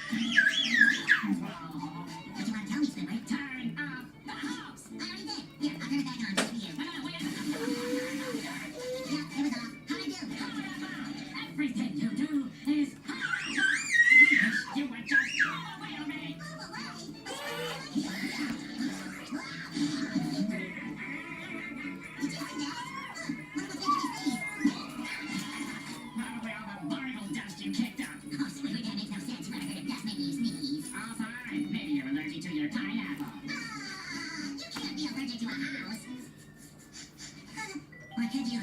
What you want to tell me, Squidward? Turn off the house. I already did. Here, I'll turn it back on just for you. Yeah, it was off. How'd I do? Everything you do is you would just move away from me. Move away? Did you see that? One of us making me sneeze. Probably all the barnacle dust you kicked up. Oh, Squidward, that makes no sense. You never heard of dust making you sneeze. Oh, fine. Maybe you're allergic to your pineapple. You can't be allergic to a house. Or could you?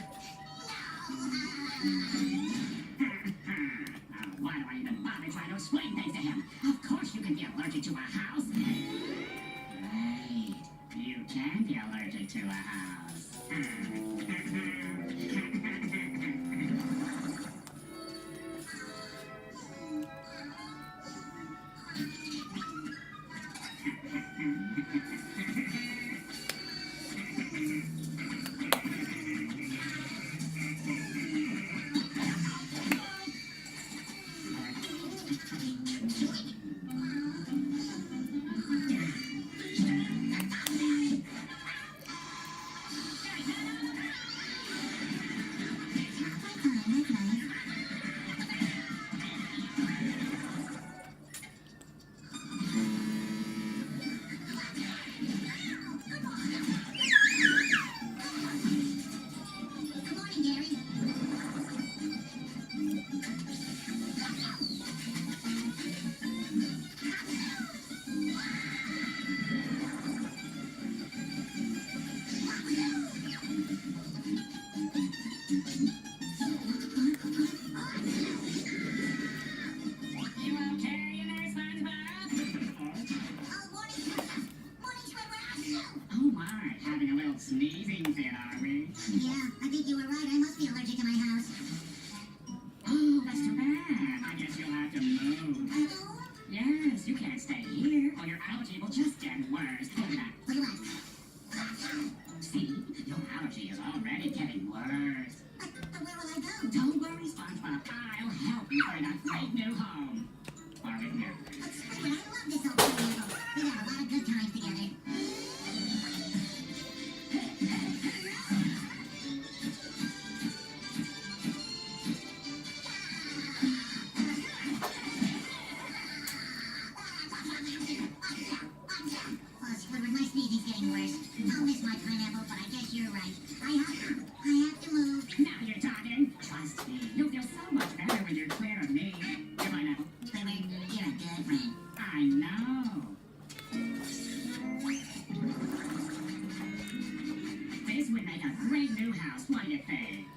Why do I even bother trying to explain things to him? Of course you can be allergic to a house. Right. You can be allergic to a house. Sneezing fit, are we? Yeah, I think you were right. I must be allergic to my house. Oh, that's too bad. I guess you'll have to move. Hello? Yes, you can't stay here, or your allergy will just get worse. Look at that. Look at that. See, your allergy is already getting worse. But where will I go? Don't worry, SpongeBob. I'll help you find a great new home. Or in here. But Squidward, I love this old pineapple. We've had a lot of good times together. I'll miss my pineapple, but I guess you're right. I have to move. Now you're talking. Trust me, you'll feel so much better when you're clear of me. Your pineapple. Squidward, you're a good friend. I know. This would make a great new house, what do you think?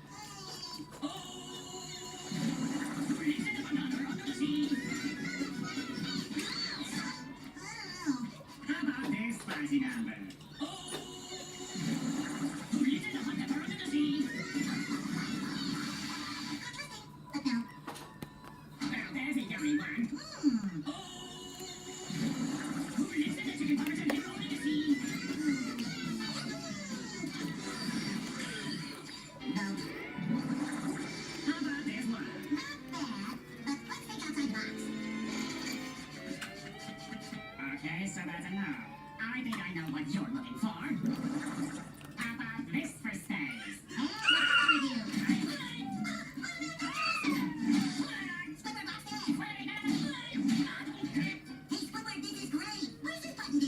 How about this spicy number? Okay, so that's a no. I think I know what you're looking for. How about this for space? Hey, what's with you? Squidward, watch this! Hey, Squidward, this is great! What does this button do?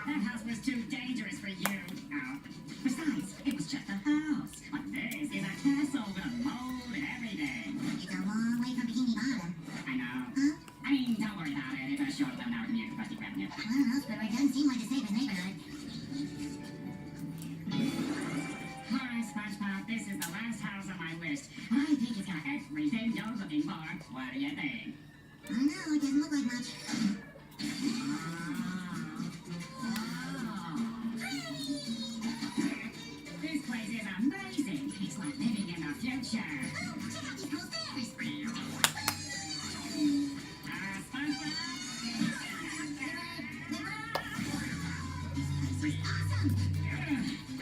That house was too dangerous for you. Oh. Besides, it was just a house. But this is a castle with mold and everything. It's a long way from Bikini Bottom. I know. Huh? I mean, don't worry about it. It's a short 11-hour commute to Krusty Krab. Well, Squidward doesn't seem like the safest neighborhood. Alright, SpongeBob, this is the last house on my list. I think it's got everything you're looking for. What do you think? I don't know, it doesn't look like much. This place is amazing. It's like living in the future. Oh, check out these cool stairs. SpongeBob? awesome.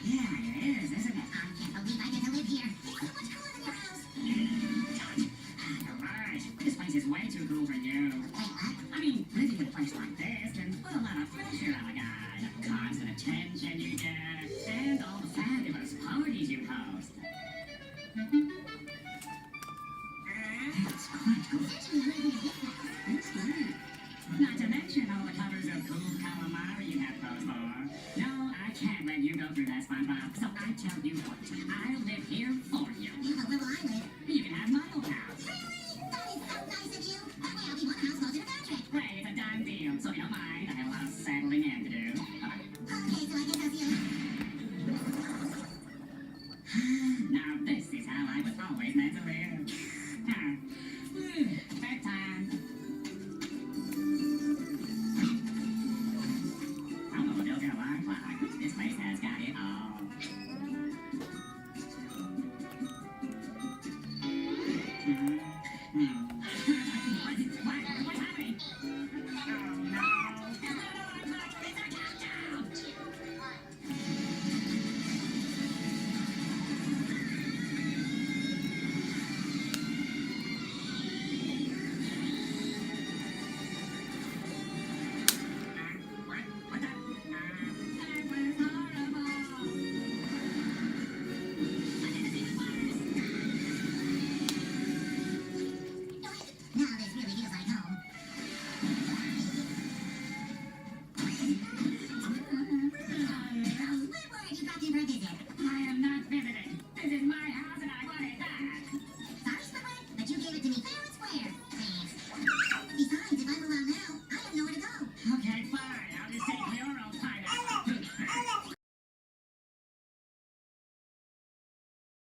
Yeah, it is, isn't it? I can't believe I get to live here. It's so much cooler than your house. Right. This place is way too cool for you. Wait, what? I mean, living in a place like this can put a lot of pressure on a guy. The constant attention you get, and all the fabulous parties you host. It's quite good. It's great. Not to mention all the covers of cool calamari you have posed for. No, I can't let you go through that, SpongeBob. So I tell you what, I'll live here for you. Yeah, but where will I live?